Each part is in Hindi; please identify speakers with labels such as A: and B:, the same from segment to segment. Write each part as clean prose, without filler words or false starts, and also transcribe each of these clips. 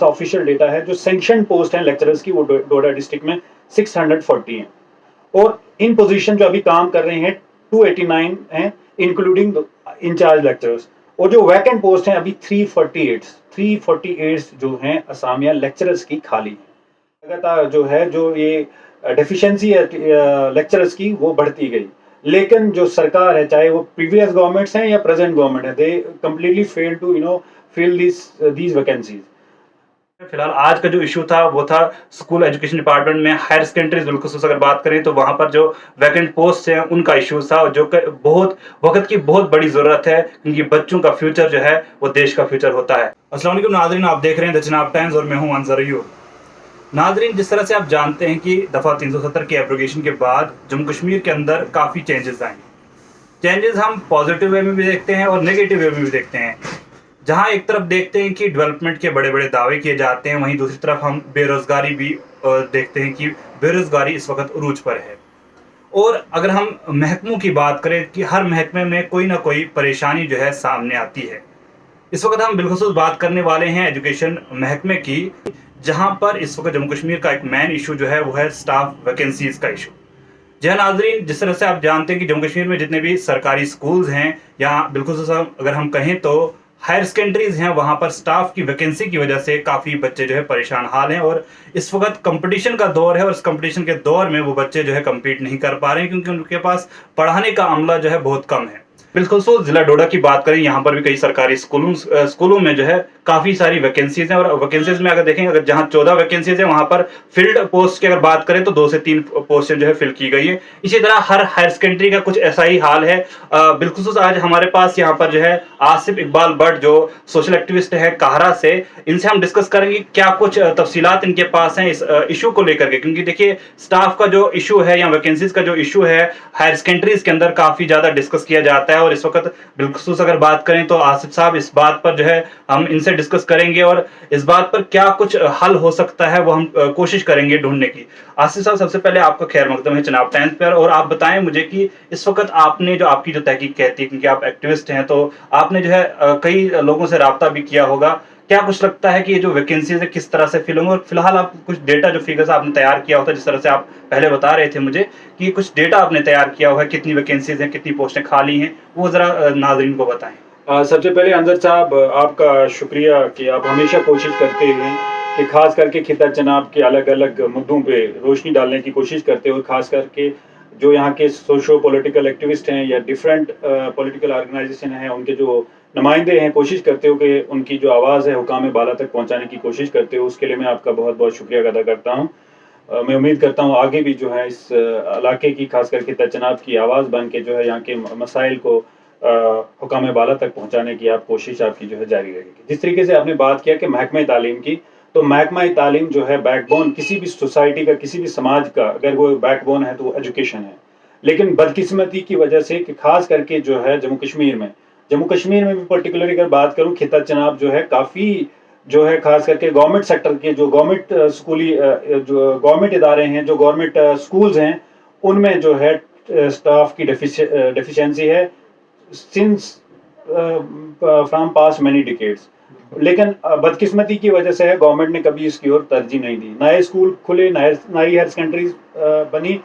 A: ऑफिशियल डेटा है, जो सैंक्शन पोस्ट हैं लेक्चरर्स की वो डोडा डिस्ट्रिक्ट में 640 हैं और इन पोजीशन जो अभी काम कर रहे हैं 289 हैं इंक्लूडिंग इंचार्ज लेक्चरर्स, और जो वैकेंट पोस्ट हैं अभी 348 जो हैं असामिया लेक्चरर्स की खाली है। लगातार जो ये डेफिशिएंसी है लेक्चरर्स की वो बढ़ती गई, लेकिन जो सरकार है, चाहे वो प्रीवियस गवर्नमेंट्स हैं या प्रेजेंट गवर्नमेंट है, they completely fail to fill these vacancies.
B: फिलहाल आज का जो इशू था वो था स्कूल एजुकेशन डिपार्टमेंट में हायर सेकेंडरीज बिल्कुल अगर बात करें तो वहां पर जो वैकेंट पोस्ट हैं उनका इशू था, जो बहुत वक्त की बहुत बड़ी जरूरत है, क्योंकि बच्चों का फ्यूचर जो है वो देश का फ्यूचर होता है। अस्सलाम वालेकुम नाज़रीन, आप देख रहे हैं द चिनाब टाइम्स और मैं हूं अनसर अय्यूब। नाज़रीन, जिस तरह से आप जानते हैं कि दफ़ा 370 के एब्रोगेशन के बाद जम्मू कश्मीर के अंदर काफ़ी चेंजेस आए। चेंजेस हम पॉजिटिव वे में भी देखते हैं और नेगेटिव वे में भी देखते हैं। जहां एक तरफ देखते हैं कि डेवलपमेंट के बड़े बड़े दावे किए जाते हैं, वहीं दूसरी तरफ हम बेरोजगारी भी देखते हैं कि बेरोजगारी इस वक्त उरूज पर है। और अगर हम महकमों की बात करें कि हर महकमे में कोई ना कोई परेशानी जो है सामने आती है। इस वक्त हम बिलखुसूस बात करने वाले हैं एजुकेशन महकमे की, जहां पर इस वक्त जम्मू कश्मीर का एक मेन इशू जो है वो है स्टाफ वैकेंसीज का इशू। जी हाँ नाजरीन, जिस तरह से आप जानते हैं कि जम्मू कश्मीर में जितने भी सरकारी स्कूल्स हैं या बिल्कुल अगर हम कहें तो हायर सेकेंडरीज हैं, वहां पर स्टाफ की वैकेंसी की वजह से काफ़ी बच्चे जो है परेशान हाल हैं। और इस वक्त कंपटीशन का दौर है और इस कंपटीशन के दौर में वो बच्चे जो है कम्पीट नहीं कर पा रहे हैं, क्योंकि उनके पास पढ़ाने का अमला जो है बहुत कम है। बिल्कुल जिला डोडा की बात करें, यहाँ पर भी कई सरकारी स्कूलों में जो है काफ़ी सारी वैकेंसीज हैं। और वैकेंसीज में अगर देखें, अगर जहाँ 14 वैकेंसीज है वहाँ पर फील्ड पोस्ट की अगर बात करें तो 2 से 3 पोस्टें जो है फिल की गई है। इसी तरह हर हायर सेकेंडरी का कुछ ऐसा ही हाल है। बिल्खुसूस आज हमारे पास यहाँ पर जो है आसिफ इकबाल भट्ट, जो सोशल एक्टिविस्ट है काहरा से, इनसे हम डिस्कस करेंगे क्या कुछ तफसीलात इनके पास हैं इस इशू को लेकर के। क्योंकि देखिए, स्टाफ का जो इशू है या वैकेंसीज का जो इशू है हायर सेकेंडरीज के अंदर काफ़ी ज़्यादा डिस्कस किया जाता है। और इस वक्त बिल्खुसूस अगर बात करें तो आसिफ साहब इस बात पर जो है हम इनसे डिस्कस करेंगे और इस बात पर क्या कुछ हल हो सकता है वो हम कोशिश करेंगे ढूंढने की। आसिफ साहब, सबसे पहले आपका खैर मकदम है चिनाब टाइम्स पर, और आप बताएं मुझे कि इस वक्त आपने जो आपकी जो तहकीक कहती है, क्योंकि आप एक्टिविस्ट हैं, तो आपने जो है कई लोगों से राब्ता भी किया होगा, क्या कुछ लगता है कि ये जो वैकेंसीज है किस तरह से फिल होंगे? और फिलहाल आप कुछ डेटा जो फिगर्स आपने तैयार किया होता है, जिस तरह से आप पहले बता रहे थे मुझे कि कुछ डेटा आपने तैयार किया हुआ है, कितनी वैकेंसीज हैं, कितनी पोस्टें खाली हैं, वो जरा नाजरीन को बताएं।
A: सबसे पहले अंजर साहब, आपका शुक्रिया कि आप हमेशा कोशिश करते हैं कि खास करके खिता जनाब के अलग अलग मुद्दों पे रोशनी डालने की कोशिश करते हो। खास करके जो यहाँ के सोशो पॉलिटिकल एक्टिविस्ट हैं या डिफरेंट पॉलिटिकल ऑर्गेनाइजेशन हैं, उनके जो नुमाइंदे हैं, कोशिश करते हो कि उनकी जो आवाज़ है हुकाम बाला तक पहुँचाने की कोशिश करते हो। उसके लिए मैं आपका बहुत बहुत शुक्रिया अदा करता हूँ। मैं उम्मीद करता हूँ आगे भी जो है इस इलाके की, खास करके खिता जनाब की आवाज़ बन के जो है यहाँ के मसाइल को हुकाम बाला तक पहुँचाने की आप कोशिश आपकी जो है जारी रहेगी। जिस तरीके से आपने बात किया कि महकमा तालीम की, तो महकमा तालीम जो है बैकबोन किसी भी सोसाइटी का, किसी भी समाज का अगर वो बैकबोन है तो वो एजुकेशन है। लेकिन बदकिस्मती की वजह से कि खास करके जो है जम्मू कश्मीर में भी पर्टिकुलरली अगर बात करूँ, खिता जनाब जो है काफ़ी जो है खास करके गवर्नमेंट सेक्टर के जो गवर्नमेंट स्कूली जो गवर्नमेंट इदारे हैं, जो गवर्नमेंट स्कूल्स हैं, उनमें जो है स्टाफ की डेफिशिएंसी है since from past many decades. लेकिन बदकिस्मती की वजह से है गवर्नमेंट ने कभी इसकी ओर तरजीह नहीं दी। नए स्कूल खुले, नई हायर सेकेंडरीज बनी,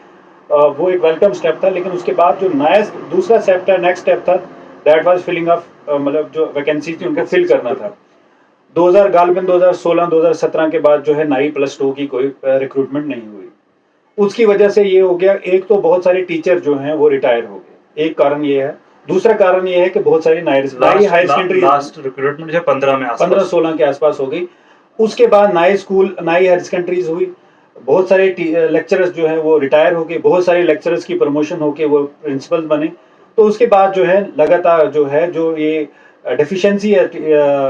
A: वो एक वेलकम स्टेप था। लेकिन उसके बाद जो नया दूसरा स्टेप था, नेक्स्ट स्टेप था, दैट वाज फिलिंग ऑफ, मतलब जो वैकेंसी थी उनको फिल करना था। 2016-2017 के बाद जो है नई +2 की कोई रिक्रूटमेंट नहीं हुई। उसकी वजह से ये हो गया, एक तो बहुत सारे टीचर जो हैं वो रिटायर हो गए, एक कारण ये है। दूसरा कारण ये है कि बहुत सारी नई हायर सेकेंडरी
B: लास्ट रिक्रूटमेंट जो
A: 15-16 के आसपास हो गई। उसके बाद नए स्कूल, नई हायर सेकेंडरीज हुई, बहुत सारे लेक्चरर्स जो हैं वो रिटायर हो गए, बहुत सारे लेक्चरर्स की प्रमोशन होके वो प्रिंसिपल बने। तो उसके बाद जो है लगातार जो ये डेफिशिएंसी है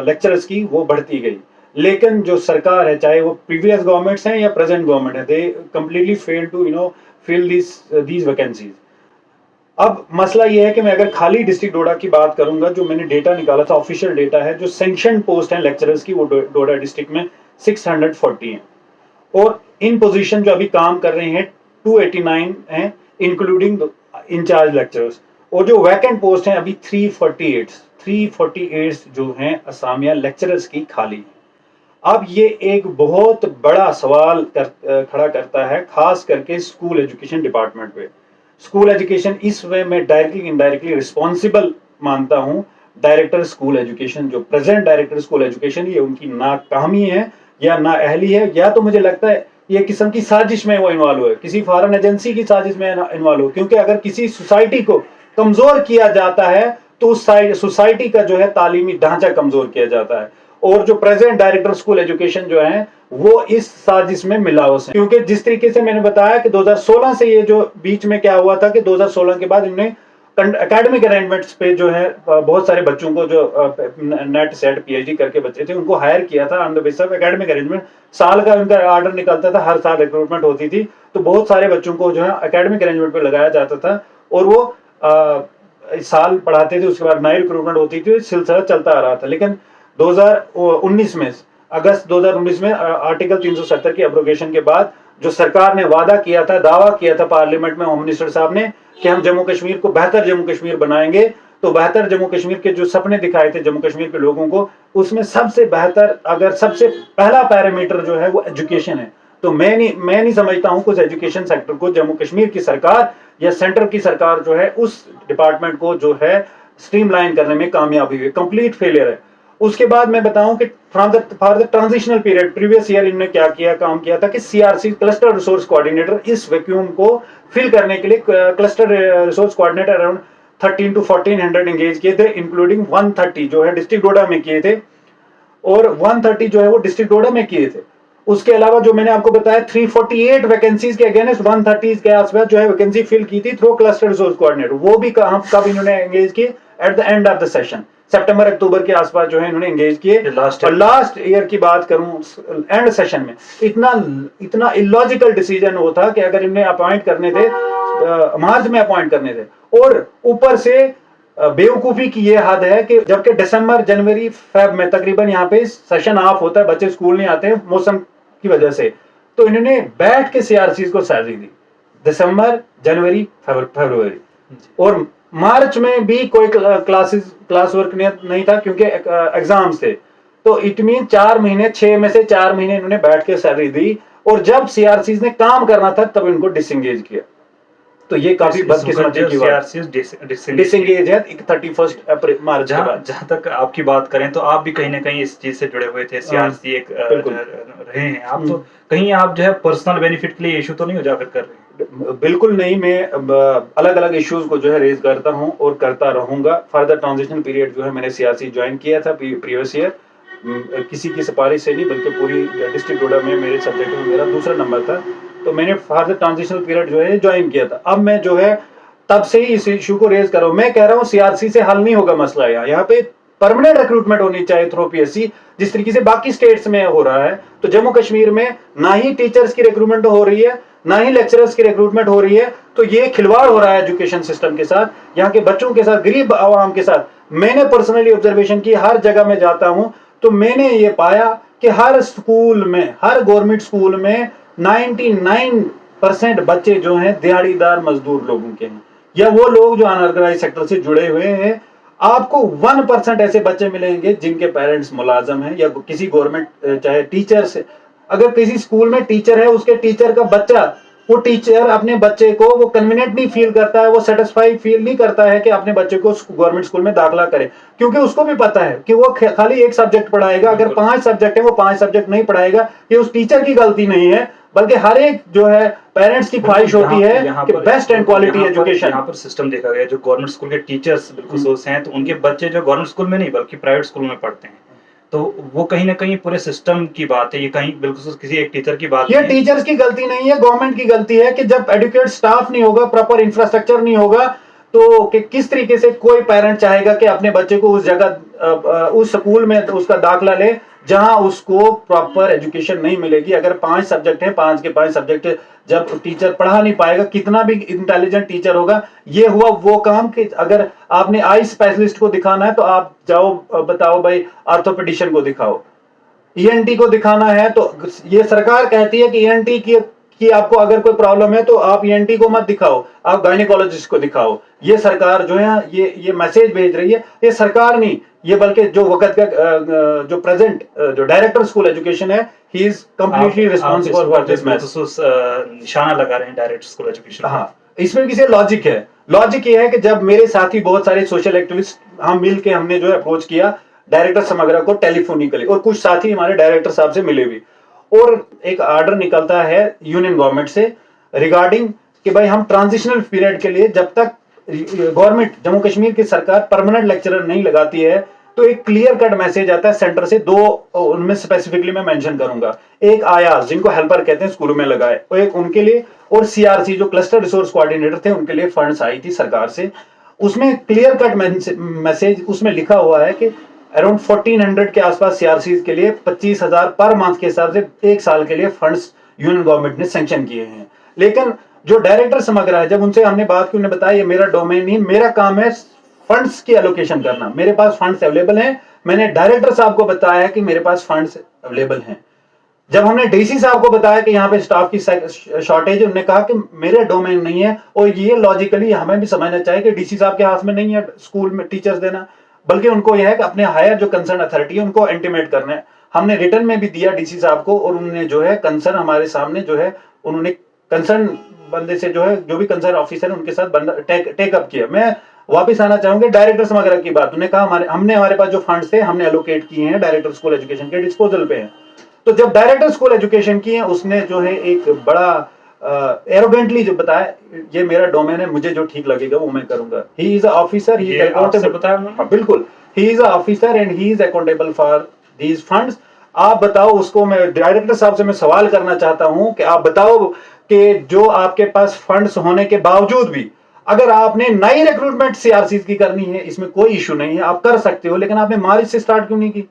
A: लेक्चरर्स की वो बढ़ती गई। लेकिन जो सरकार है, चाहे वो प्रीवियस गवर्नमेंट्स हैं या प्रेजेंट गवर्नमेंट है, they completely fail to fill these vacancies. अब मसला ये है कि मैं अगर खाली डिस्ट्रिक्ट डोडा की बात करूंगा, जो मैंने डेटा निकाला था, ऑफिशियल डेटा है, जो सैंक्शन पोस्ट हैं लेक्चरर्स की वो डोडा डिस्ट्रिक्ट में 640 हैं और इन पोजीशन जो अभी काम कर रहे हैं 289 हैं इंक्लूडिंग इंचार्ज लेक्चरर्स, और जो वैकेंट पोस्ट हैं अभी 348 जो हैं असामिया लेक्चरर्स की खाली है। अब ये एक बहुत बड़ा सवाल खड़ा करता है, खास करके स्कूल एजुकेशन डिपार्टमेंट पे। स्कूल एजुकेशन इस वे में डायरेक्टली इनडायरेक्टली रिस्पॉन्सिबल मानता हूँ। डायरेक्टर स्कूल एजुकेशन, जो प्रेजेंट डायरेक्टर स्कूल एजुकेशन, ये उनकी नाकामी है या नाअहली है, या तो मुझे लगता है ये किस्म की साजिश में वो इन्वॉल्व हुए, किसी फॉरेन एजेंसी की साजिश में इन्वॉल्व हो। क्योंकि अगर किसी सोसाइटी को कमजोर किया जाता है तो उस सोसाइटी का जो है तालीमी ढांचा कमजोर किया जाता है। और जो प्रेजेंट डायरेक्टर स्कूल एजुकेशन जो है वो इस साजिश में मिलावस है। क्योंकि जिस तरीके से मैंने बताया कि 2016 से ये जो बीच में क्या हुआ था कि 2016 के बाद इन्होंने एकेडमिक अरेंजमेंट्स पे जो है बहुत सारे बच्चों को जो नेट सेट पीएचडी करके बच्चे थे उनको हायर किया था on the basis of academic arrangement. साल का उनका ऑर्डर निकलता था, हर साल रिक्रूटमेंट होती थी, तो बहुत सारे बच्चों को जो है एकेडमिक अरेंजमेंट पे लगाया जाता था और वो साल पढ़ाते थे, उसके बाद नई रिक्रूटमेंट होती थी, सिलसिला चलता आ रहा था। लेकिन 2019 में, अगस्त 2019 में आर्टिकल 370 की एब्रोगेशन के बाद जो सरकार ने वादा किया था, दावा किया था पार्लियामेंट में होम मिनिस्टर साहब ने कि हम जम्मू कश्मीर को बेहतर जम्मू कश्मीर बनाएंगे, तो बेहतर जम्मू कश्मीर के जो सपने दिखाए थे जम्मू कश्मीर के लोगों को, उसमें सबसे बेहतर, अगर सबसे पहला पैरामीटर जो है वो एजुकेशन है। तो मैं नहीं समझता हूं कुछ एजुकेशन सेक्टर को जम्मू कश्मीर की सरकार या सेंटर की सरकार जो है उस डिपार्टमेंट को जो है स्ट्रीमलाइन करने में कामयाब हुई है, कंप्लीट फेलियर है। उसके बाद मैं बताऊं कि for the transitional period previous year इन्होंने क्या किया, काम किया था कि सीआरसी क्लस्टर रिसोर्स कोऑर्डिनेटर, इस वैक्यूम को फिल करने के लिए cluster resource coordinator around 13 to 1400 engage किए थे, इंक्लूडिंग 130 जो है डिस्ट्रिक्ट डोडा में किए थे और 130 जो है वो डिस्ट्रिक्ट डोडा में किए थे। उसके अलावा जो मैंने आपको बताया 348 वैकेंसीज के अगेंस्ट 130 के आसपास जो है वैकेंसी फिल की थी थ्रू क्लस्टर रिसोर्स कोऑर्डिनेटर। वो भी कब इन्होंने एंगेज किए, at the end of the session, सितंबर अक्टूबर के आसपास जो है इन्होंने एंगेज किए। और लास्ट ईयर की बात करूं एंड सेशन में इतना इलॉजिकल डिसीजन वो था कि अगर इन्हें अपॉइंट करने थे मार्च में अपॉइंट करने थे, और ऊपर से बेवकूफी की ये हद है कि जबकि दिसंबर जनवरी फेब में तकरीबन यहाँ पे सेशन ऑफ होता है, बच्चे स्कूल नहीं आते मौसम की वजह से, तो इन्होंने बैठ के सीआरसी को सैलरी दी दिसंबर जनवरी फरवरी, और मार्च में भी कोई क्लास वर्क नहीं था क्योंकि एग्जाम्स थे। तो इट मीन 4 महीने, 6 में से 4 महीने इन्होंने बैठ के सैलरी दी, और जब सीआरसी ने काम करना था तब इनको डिसएंगेज किया। तो ये काफी बदकिस्मती की बात, डिसएंगेज है 31 अप्रैल मार्च के बाद।
B: जहां तक आपकी बात करें तो आप भी कहीं ना कहीं इस चीज से जुड़े हुए थे, सीआरसी एक रहे हैं आप, तो कहीं आप जो है पर्सनल बेनिफिट के लिए इशू तो नहीं उजागर कर रहे?
A: बिल्कुल नहीं, मैं अलग अलग इश्यूज को जो है रेज करता हूं और करता रहूंगा। फॉर द ट्रांजिशन पीरियड जो है मैंने सीआरसी ज्वाइन किया था प्रीवियस ईयर, किसी की सिफारिश से नहीं बल्कि पूरी डिस्ट्रिक्ट डोडा में मेरे सब्जेक्ट में मेरा दूसरा नंबर था, तो मैंने फॉर द ट्रांजिशनल पीरियड जो है ज्वाइन किया था। अब मैं जो है तब से ही इस इशू को रेज कर रहा हूं। मैं कह रहा हूं सीआरसी से हल नहीं होगा मसला, यहाँ पे परमानेंट रिक्रूटमेंट होनी चाहिए थ्रू पीएससी, जिस तरीके से बाकी स्टेट्स में हो रहा है। तो जम्मू कश्मीर में ना ही टीचर्स की रिक्रूटमेंट हो रही है, ना ही लेक्चरर्स की रिक्रूटमेंट हो रही है, तो ये खिलवाड़ हो रहा है एजुकेशन सिस्टम के साथ, यहाँ के बच्चों के साथ, गरीब आवाम के साथ। मैंने पर्सनली ऑब्जर्वेशन की, हर जगह में जाता हूं तो मैंने ये पाया कि हर स्कूल में, हर गवर्नमेंट स्कूल में 99% बच्चे जो हैं दिहाड़ीदार मजदूर लोगों के हैं, या वो लोग जो अनऑर्गेनाइज सेक्टर से जुड़े हुए हैं। आपको 1% ऐसे बच्चे मिलेंगे जिनके पेरेंट्स मुलाजम हैं या किसी गवर्नमेंट, चाहे टीचर्स, अगर किसी स्कूल में टीचर है, उसके टीचर का बच्चा, वो टीचर अपने बच्चे को वो कन्वीनियंट नहीं फील करता है, वो सेटिस्फाई फील नहीं करता है कि अपने बच्चे को गवर्नमेंट स्कूल में दाखिला करे, क्योंकि उसको भी पता है कि वो खाली एक सब्जेक्ट पढ़ाएगा। अगर 5 सब्जेक्ट है वो 5 सब्जेक्ट नहीं पढ़ाएगा। ये उस टीचर की गलती नहीं है, बल्कि हर एक जो है पेरेंट्स की ख्वाहिश होती है कि बेस्ट एंड क्वालिटी एजुकेशन।
B: यहाँ पर सिस्टम देखा गया, जो गवर्नमेंट स्कूल के टीचर्स बिल्कुल हैं, तो उनके बच्चे जो गवर्नमेंट स्कूल में नहीं बल्कि प्राइवेट स्कूल में पढ़ते हैं, तो वो कहीं ना कहीं पूरे सिस्टम की बात है, ये कहीं बिल्कुल किसी एक टीचर की बात
A: ये टीचर्स की गलती नहीं है, गवर्नमेंट की गलती है कि जब एडुकेट स्टाफ नहीं होगा, प्रॉपर इंफ्रास्ट्रक्चर नहीं होगा, तो कि किस तरीके से कोई पेरेंट चाहेगा कि अपने बच्चे को उस जगह, उस स्कूल में उसका दाखिला ले जहां उसको प्रॉपर एजुकेशन नहीं मिलेगी। अगर 5 सब्जेक्ट है, 5 के 5 सब्जेक्ट जब टीचर पढ़ा नहीं पाएगा, कितना भी इंटेलिजेंट टीचर होगा, ये हुआ वो काम कि अगर आपने आई स्पेशलिस्ट को दिखाना है तो आप जाओ, बताओ भाई ऑर्थोपेडिशियन को दिखाओ, ईएनटी को दिखाना है तो ये सरकार कहती है कि ईएनटी की आपको अगर कोई प्रॉब्लम है तो आप ईएनटी को मत दिखाओ, आप गायनेकोलॉजिस्ट को दिखाओ। ये सरकार जो है ये मैसेज भेज रही है। ये सरकार नहीं, ये बल्कि जो वक्त का जो प्रेजेंट जो डायरेक्टर स्कूल एजुकेशन है, he is completely responsible for this match.
B: बिलखुसूस निशाना लगा रहे हैं डायरेक्ट स्कूल एजुकेशन।
A: हाँ, इसमें किसी लॉजिक है। लॉजिक ये है कि जब मेरे साथी बहुत सारे सोशल एक्टिविस्ट हम मिल के हमने जो है अप्रोच किया डायरेक्टर समग्रा को टेलीफोनिकली, और कुछ साथी हमारे डायरेक्टर साहब से मिले भी, और एक ऑर्डर निकलता है यूनियन गवर्नमेंट से रिगार्डिंग कि भाई हम ट्रांजिशनल पीरियड के लिए जब तक गवर्नमेंट जम्मू कश्मीर की सरकार परमानेंट लेक्चरर नहीं लगाती है, तो एक क्लियर कट मैसेज आता है सेंटर से। दो उनमें स्पेसिफिकली मैं मेंशन करूंगा, एक आयास जिनको हेल्पर कहते हैं स्कूलों में लगाए, और एक उनके लिए, और सीआरसी जो क्लस्टर रिसोर्स कोऑर्डिनेटर थे उनके लिए फंड्स आई थी सरकार से। उसमें क्लियर कट मैसेज उसमें लिखा हुआ है कि अराउंड 1400 के आसपास सीआरसी के लिए 25,000 पर मंथ के हिसाब से एक साल के लिए फंड्स यूनियन गवर्नमेंट ने सैंक्शन किए हैं। लेकिन जो डायरेक्टर समग्र है, जब उनसे हमने बात की, उन्होंने बताया ये मेरा डोमेन नहीं, मेरा काम है फंड्स की एलोकेशन करना, मेरे पास फंड्स अवेलेबल हैं। मैंने डायरेक्टर साहब को बताया कि मेरे पास फंड्स अवेलेबल हैं। जब हमने डीसी साहब को बताया कि यहाँ पे स्टाफ की शॉर्टेज है, उन्होंने कहा कि मेरे डोमेन नहीं है, और ये लॉजिकली हमें भी समझना चाहिए कि डीसी साहब के हाथ में नहीं है स्कूल में टीचर्स देना, बल्कि उनको यह है कि अपने हायर जो कंसर्न अथॉरिटी है उनको इंटीमेट करना है। हमने रिटर्न में भी दिया डीसी साहब को, और उन्होंने जो है कंसर्न हमारे सामने जो है उन्होंने कंसर्न बंदे से जो है जो भी कंसर्न ऑफिसर है उनके साथ बंदा टेकअप किया। मैं वापस आना चाहूंगा डायरेक्टर समग्र की बात, उन्होंने कहा हमारे पास जो फंड्स थे हमने एलोकेट किए हैं, डायरेक्टर स्कूल एजुकेशन के डिस्पोजल पे हैं। तो जब डायरेक्टर स्कूल एजुकेशन की है, उसने जो है एक बड़ा एरोगेंटली जो बताया ये मेरा डोमेन है, मुझे जो ठीक लगेगा वो मैं करूंगा। He is a officer, he is accountable.
B: बताया
A: बिल्कुल, he is a officer and he is accountable for these funds. आप बताओ उसको, मैं डायरेक्टर साहब से मैं सवाल करना चाहता हूं कि आप बताओ कि जो आपके पास फंड्स होने के बावजूद भी अगर आपने नई रिक्रूटमेंट सीआरसी की करनी है, इसमें कोई इशू नहीं है, आप कर सकते हो, लेकिन आपने मार्च से स्टार्ट क्यों नहीं की?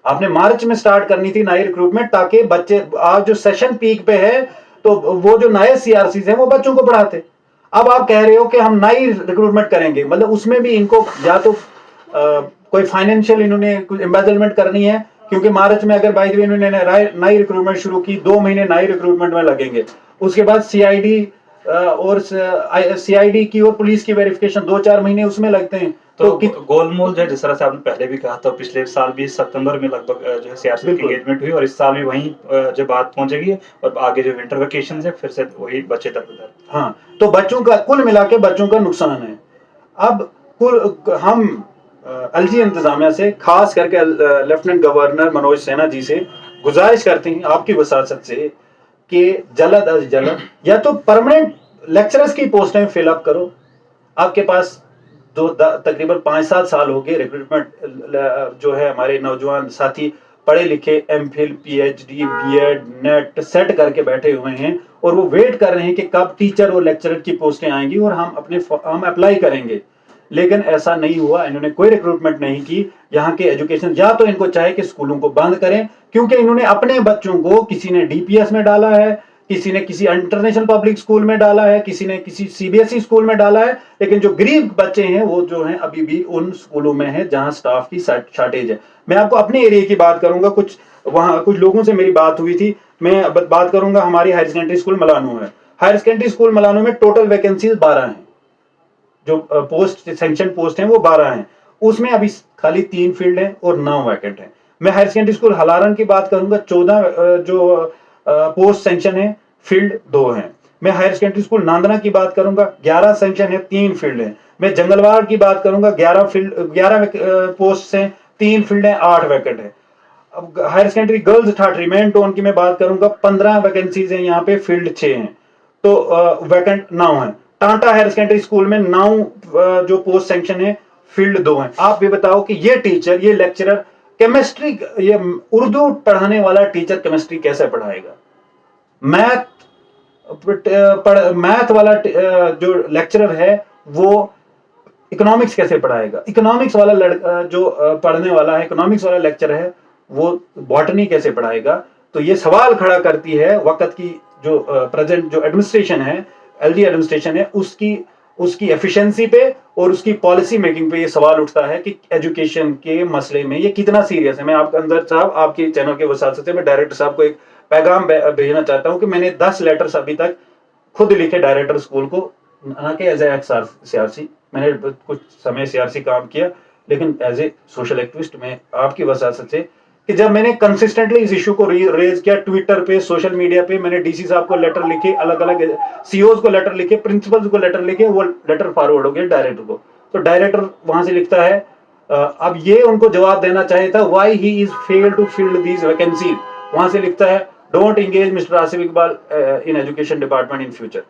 A: आपने मार्च में स्टार्ट करनी थी नई रिक्रूटमेंट, ताकि बच्चे आज जो सेशन पीक पे है तो वो जो नए सीआरसी हैं वो बच्चों को पढ़ाते। अब आप कह रहे हो कि हम नई रिक्रूटमेंट करेंगे, मतलब उसमें भी इनको या तो कोई फाइनेंशियल इन्होंने कुछ एम्बेजलमेंट करनी है, क्योंकि मार्च में अगर बाय द वे इन्होंने नई रिक्रूटमेंट शुरू की, 2 महीने नई रिक्रूटमेंट में लगेंगे, उसके बाद सीआईडी और सीआईडी की और पुलिस की वेरिफिकेशन 2-4 महीने उसमें लगते हैं।
B: तो गोलमोल जो है जिस तरह से आपने पहले भी कहा था, पिछले साल भी सितंबर में लगभग जो है सीआरसी की एंगेजमेंट हुई, और इस साल भी वहीं जो बात पहुंचेगी, और आगे जो विंटर वेकेशन है फिर से वही बच्चे तक उधर।
A: हाँ, तो बच्चों का कुल मिला के बच्चों का नुकसान है। अब हम एलजी इंतजामिया से, खास करके लेफ्टिनेंट गवर्नर मनोज सिन्हा जी से गुजारिश करते हैं आपकी वसासत से कि जल्द अज जल्द या तो परमानेंट लेक्चरर्स की पोस्टें फिलअप करो। आपके पास तकरीबन 5-7 साल हो गए रिक्रूटमेंट जो है, हमारे नौजवान साथी पढ़े लिखे MPhil, PhD, BEd, NET SET करके बैठे हुए हैं, और वो वेट कर रहे हैं कि कब टीचर और लेक्चरर की पोस्टें आएंगी और हम अप्लाई करेंगे। लेकिन ऐसा नहीं हुआ, इन्होंने कोई रिक्रूटमेंट नहीं की। यहाँ के एजुकेशन, या तो इनको चाहे कि स्कूलों को बंद करें, क्योंकि इन्होंने अपने बच्चों को किसी ने डीपीएस में डाला है, किसी ने किसी इंटरनेशनल पब्लिक स्कूल में डाला है, किसी ने किसी सीबीएसई स्कूल में डाला है, लेकिन जो गरीब बच्चे हैं वो जो हैं अभी भी उन स्कूलों में हैं जहां स्टाफ की शॉर्टेज है। मैं आपको अपने एरिया की बात करूंगा, कुछ लोगों से मेरी बात हुई थी। मैं बात करूंगा, हमारी हायर सेकेंडरी स्कूल मलानू है। हायर सेकेंडरी स्कूल मलानू में टोटल वैकेंसीज 12 हैं, जो पोस्ट सैंक्शन पोस्ट हैं वो 12 हैं, उसमें अभी खाली 3 फील्ड हैं और 9 वैकेंट हैं। मैं हायर सेकेंडरी स्कूल हलारन की बात करूंगा, 14 जो पोस्ट सैंक्शन है, फील्ड 2 हैं। मैं हायर सेकेंडरी स्कूल नांदना की बात करूंगा, 11 सैंक्शन है, 3 फील्ड हैं। मैं जंगलवाड़ की बात करूंगा, 11 पोस्ट हैं, 3 फील्ड हैं, 8 वैकेंट है। अब higher secondary girls Thathri main town की मैं बात करूंगा, 15 वैकेंसीज हैं यहाँ पे, फील्ड 6 हैं, तो वैकेंट 9 है। टाटा हायर सेकेंडरी स्कूल में 9 जो पोस्ट सैंक्शन है, फील्ड 2 है। आप भी बताओ कि ये टीचर, ये लेक्चरर केमिस्ट्री, ये उर्दू पढ़ाने वाला टीचर केमिस्ट्री कैसे पढ़ाएगा? मैथ वाला जो लेक्चरर है वो इकोनॉमिक्स कैसे पढ़ाएगा? इकोनॉमिक्स वाला लड़का जो पढ़ने वाला है, इकोनॉमिक्स वाला लेक्चर है, वो बॉटनी कैसे पढ़ाएगा? तो ये सवाल खड़ा करती है वक्त की जो प्रेजेंट जो एडमिनिस्ट्रेशन है, एलजी एडमिनिस्ट्रेशन है, उसकी एफिशिएंसी पे और उसकी पॉलिसी मेकिंग पे ये सवाल उठता है कि एजुकेशन के मसले में ये कितना सीरियस है। मैं आपके अंदर साहब, आपके चैनल के वसात से मैं डायरेक्टर साहब को एक पैगाम भेजना चाहता हूं कि मैंने 10 लेटर्स अभी तक खुद लिखे डायरेक्टर स्कूल को, ना कि एज ए सीआरसी, मैंने कुछ समय सीआरसी काम किया, लेकिन एज ए सोशल एक्टिविस्ट मैं आपकी वसासत से कि जब मैंने कंसिस्टेंटली इस इशू को रेज किया ट्विटर पे, सोशल मीडिया पे, मैंने डीसी साहब को लेटर लिखे, अलग अलग सीओज को लेटर लिखे, प्रिंसिपल्स को लेटर लिखे, वो लेटर फॉरवर्ड हो गया डायरेक्टर को। तो डायरेक्टर वहां से लिखता है अब ये उनको जवाब देना चाहिए था, why he is fail to fill these vacancies. वहां से लिखता है don't engage Mr Asif Iqbal in education department in future.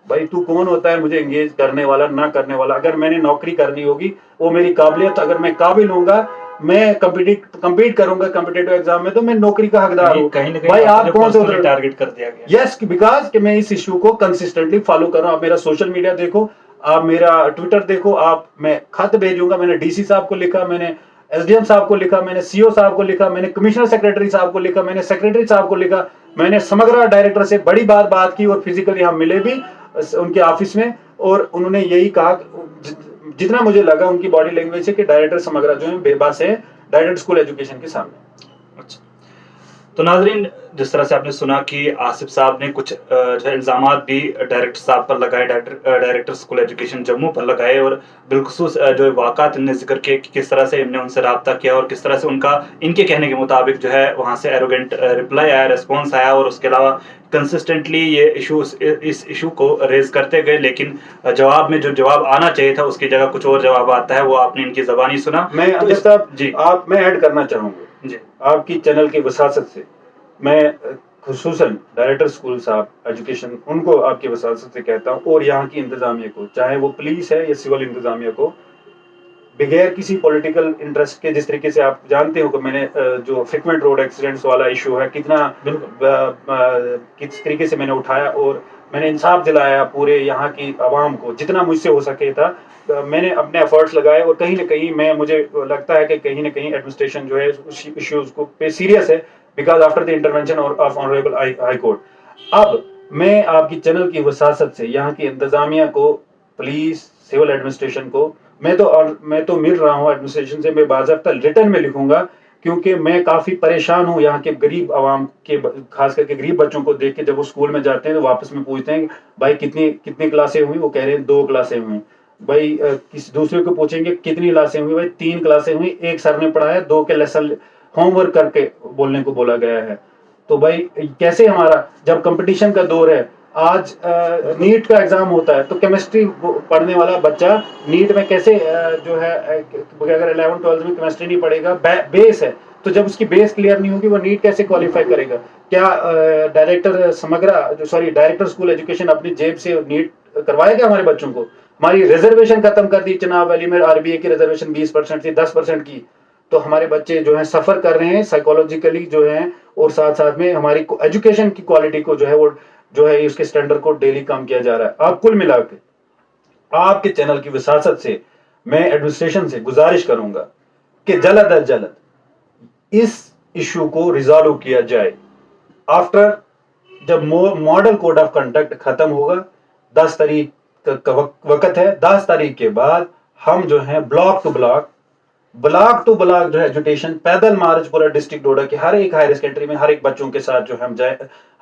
A: भाई तू कौन होता है मुझे एंगेज करने वाला, ना करने वाला? अगर मैंने नौकरी करनी होगी, वो मेरी काबिलियत, अगर मैं काबिल होऊंगा, मैं कम्पीट करूंगा कम्पिटेटिव एग्जाम में, तो मैं नौकरी का हकदार हूँ।
B: कहीं ना कहीं
A: भाई आप कौन से
B: टारगेट कर दिया गया?
A: यस, बिकॉज कि मैं इस इशू को कंसिस्टेंटली फॉलो कर रहा हूँ। आप मेरा सोशल मीडिया देखो, आप मेरा ट्विटर देखो, आप, मैं खत भेजूंगा, मैंने डीसी साहब को लिखा, मैंने एसडीएम साहब को लिखा, मैंने सीओ साहब को लिखा, मैंने कमिश्नर सेक्रेटरी साहब को लिखा, मैंने सेक्रेटरी साहब को लिखा, मैंने समग्र डायरेक्टर से बड़ी बात की, और फिजिकली हम मिले भी उनके ऑफिस में, और उन्होंने यही कहा, जितना मुझे लगा उनकी बॉडी लैंग्वेज से, कि डायरेक्टर समग्र जो है बेबस है डायरेक्टर स्कूल एजुकेशन के सामने।
B: अच्छा, तो नाजरीन, जिस तरह से आपने सुना कि आसिफ साहब ने कुछ जो है इल्ज़ामात भी डायरेक्टर साहब पर लगाए, डायरेक्टर स्कूल एजुकेशन जम्मू पर लगाए, और बिलखुसूस जो वाक़ात इनने जिक्र किए कि किस तरह से इनने उनसे रब्ता किया और किस तरह से उनका इनके कहने के मुताबिक जो है वहाँ से एरोगेंट रिप्लाई आया, रिस्पॉन्स आया, और उसके अलावा कंसिस्टेंटली ये इस इशू को रेज करते गए, लेकिन जवाब में जो जवाब आना चाहिए था उसकी जगह कुछ और जवाब आता है, वो आपने इनकी ज़बानी सुना।
A: मैं
B: तो
A: जी आप, मैं ऐड करना चाहूँगा
B: जी,
A: आपकी चैनल की वसासत से, मैं खुसूसन डायरेक्टर स्कूल साहब एजुकेशन, उनको आपकी वसासत से कहता हूँ, और यहाँ की इंतजामिया को, चाहे वो पुलिस है या सिविल इंतजामिया को, बगैर किसी पॉलिटिकल इंटरेस्ट के, जिस तरीके से आप जानते हो कि मैंने जो फ्रिक्वेंट रोड एक्सीडेंट्स वाला इशू है, किस तरीके से मैंने उठाया, और मैंने इंसाफ दिलाया पूरे यहाँ की आवाम को, जितना मुझसे हो सके था मैंने अपने एफर्ट्स लगाए, और कहीं ना कहीं मुझे लगता है कि कहीं ना कहीं एडमिनिस्ट्रेशन जो है उस इश्यूज को पे सीरियस है, because after the intervention of honourable high court. अब मैं आपकी चैनल की वसासत से यहाँ की इंतजामिया को, पुलिस, सिविल एडमिनिस्ट्रेशन को, मैं तो मिल रहा हूँ एडमिनिस्ट्रेशन से, मैं बाज़ाब्ता रिटर्न में लिखूंगा, क्योंकि मैं काफी परेशान हूँ यहाँ के गरीब आवाम के, खास करके गरीब बच्चों को देख के। जब वो स्कूल में जाते हैं तो वापस में पूछते हैं भाई कितनी क्लासें हुई, वो कह रहे हैं 2 क्लासें हुई। भाई किसी दूसरे को पूछेंगे कितनी क्लासें हुई, भाई 3 क्लासें हुई, एक सर ने पढ़ाया, 2 के लेसन होमवर्क करके बोलने को बोला गया है। तो भाई कैसे हमारा, जब कंपटीशन का दौर है, आज नीट का एग्जाम होता है, तो केमिस्ट्री पढ़ने वाला बच्चा नीट में कैसे जो है, अगर 11-12 में केमिस्ट्री नहीं पढ़ेगा, बेस है, तो जब उसकी बेस क्लियर नहीं होगी वो नीट कैसे क्वालिफाई करेगा? क्या डायरेक्टर स्कूल एजुकेशन अपनी जेब से नीट करवाएगा हमारे बच्चों को? हमारी रिजर्वेशन खत्म कर दी चनाब वैली में, आरबीए की रिजर्वेशन 20% थी 10% की, तो हमारे बच्चे जो है सफर कर रहे हैं साइकोलॉजिकली जो है, और साथ साथ में हमारी एजुकेशन की क्वालिटी को जो है, वो जो है उसके स्टैंडर्ड को डेली कम किया जा रहा है। आप कुल मिला के आपके चैनल की विसासत से मैं एडमिनिस्ट्रेशन से गुजारिश करूंगा कि जल्द अज जल्द इस इशू को रिजॉल्व किया जाए। आफ्टर जब मॉडल कोड ऑफ कंडक्ट खत्म होगा, 10 तारीख का वक्त है, 10 तारीख के बाद हम जो है ब्लॉक टू ब्लॉक जो है एजुकेशन पैदल मार्च पूरा डिस्ट्रिक्ट डोडा के हर एक हायर सेकेंडरी में हर एक बच्चों के साथ जो है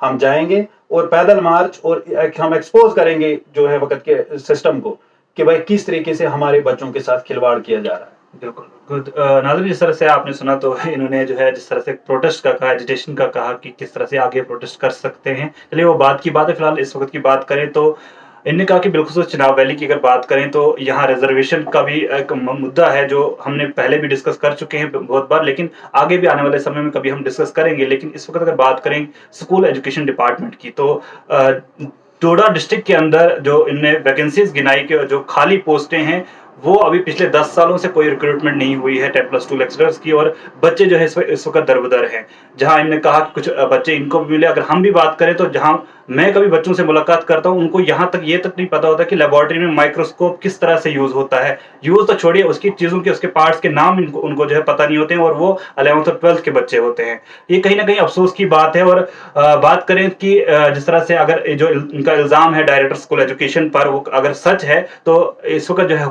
A: हम जाएंगे, और पैदल मार्च, और हम एक्सपोज करेंगे जो है वक्त के सिस्टम को, कि भाई किस तरीके से हमारे बच्चों के साथ खिलवाड़ किया जा रहा है।
B: बिल्कुल गुड। नाज़रीन, जिस तरह से आपने सुना, तो इन्होंने जो है जिस तरह से प्रोटेस्ट का कहा, एजिटेशन का कहा कि किस तरह से आगे प्रोटेस्ट कर सकते हैं, चलिए वो बात की बात है। फिलहाल इस वक्त की बात करें तो इन्होंने कहा कि बिलखुसूस चनाब वैली की अगर बात करें तो यहाँ रिजर्वेशन का भी एक मुद्दा है, जो हमने पहले भी डिस्कस कर चुके हैं बहुत बार, लेकिन आगे भी आने वाले समय में कभी हम डिस्कस करेंगे। लेकिन इस वक्त अगर बात करें स्कूल एजुकेशन डिपार्टमेंट की, तो डोडा डिस्ट्रिक्ट के अंदर जो इनने वैकेंसीज गिनाई के जो खाली पोस्टें हैं, वो अभी पिछले 10 सालों से कोई रिक्रूटमेंट नहीं हुई है 10+2 लेक्चरर्स की, और बच्चे जो है इस वक्त दरबदर हैं। जहां इन्होंने कहा कि कुछ बच्चे इनको भी मिले। अगर हम भी बात करें तो जहां मैं कभी बच्चों से मुलाकात करता हूं, उनको यहाँ तक ये तक नहीं पता होता कि लेबोरेटरी में माइक्रोस्कोप किस तरह से यूज होता है। यूज तो छोड़िए, उसकी चीजों के, उसके पार्ट्स के नाम उनको जो है पता नहीं होते हैं, और वो 11th और 12th के बच्चे होते हैं। ये कहीं ना कहीं अफसोस की बात है। और बात करें कि जिस तरह से अगर जो इनका इल्जाम है डायरेक्टर स्कूल एजुकेशन पर, वो अगर सच है तो इस वक्त जो है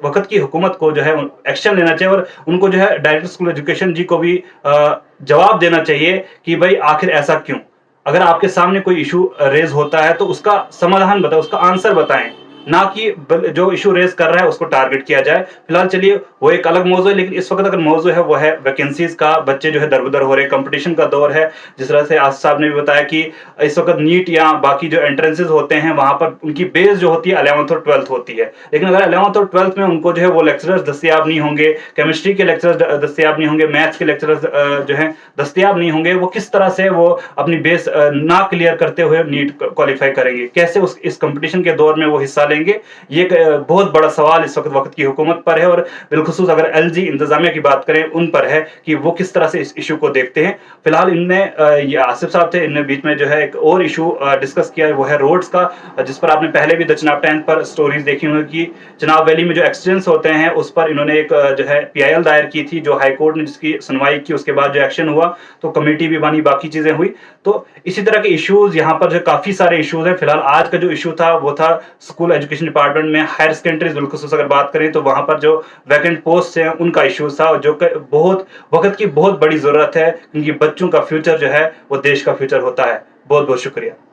B: वक्त की हुकूमत को जो है एक्शन लेना चाहिए, और उनको जो है डायरेक्टर स्कूल एजुकेशन जी को भी जवाब देना चाहिए कि भाई आखिर ऐसा क्यों। अगर आपके सामने कोई इशू रेज होता है तो उसका समाधान बताएं, उसका आंसर बताएं। ना कि जो इशू रेज कर रहा है उसको टारगेट किया जाए। फिलहाल चलिए वो एक अलग मौजू है, लेकिन इस वक्त अगर मौजू है वो है वैकेंसीज का। बच्चे जो है दर-बदर हो रहे हैं, कंपटीशन का दौर है। जिस तरह से आसिफ साहब ने भी बताया कि इस वक्त नीट या बाकी जो एंट्रेंसेस होते हैं वहां पर उनकी बेस जो होती है 11th और 12th होती है, लेकिन अगर 11th और 12th में उनको जो है वो लेक्चरर्स दस्तियाब नहीं होंगे, केमिस्ट्री के लेक्चरर्स दस्तियाब नहीं होंगे, मैथ्स के लेक्चरर्स जो है दस्तियाब नहीं होंगे, वो किस तरह से वो अपनी बेस ना क्लियर करते हुए नीट क्वालिफाई करेंगे, कैसे उस इस कंपटीशन के दौर में वो हिस्सा लेंगे। ये एक बहुत बड़ा सवाल इस वक्त की हुकूमत पर है, और बिलखुसूस अगर एलजी इंतजामिया की बात करें उन पर है कि वो किस तरह से इस इशू को देखते हैं। फिलहाल इनने ये आसिफ साहब थे, इनने बीच में जो है एक और इशू डिस्कस किया, वो है रोड्स का, जिस पर आपने पहले भी द चनाब 10 पर स्टोरीज देखी होंगी कि चनाब वैली में जो एक्सीडेंट्स होते हैं उस पर इन्होंने एक जो है पीआईएल दायर की थी, जो हाई कोर्ट ने जिसकी सुनवाई की, उसके बाद जो एक्शन हुआ तो कमेटी भी बनी, बाकी चीजें हुई। तो इसी तरह के इश्यूज यहाँ पर जो काफी सारे इश्यूज हैं। फिलहाल आज का जो इशू था वो था स्कूल एजुकेशन डिपार्टमेंट में हायर सेकेंडरीज बिलखुसूस अगर बात करें तो वहां पर जो वैकेंट पोस्ट हैं उनका इशू था, जो बहुत वक्त की बहुत बड़ी जरूरत है, क्योंकि बच्चों का फ्यूचर जो है वो देश का फ्यूचर होता है। बहुत बहुत शुक्रिया।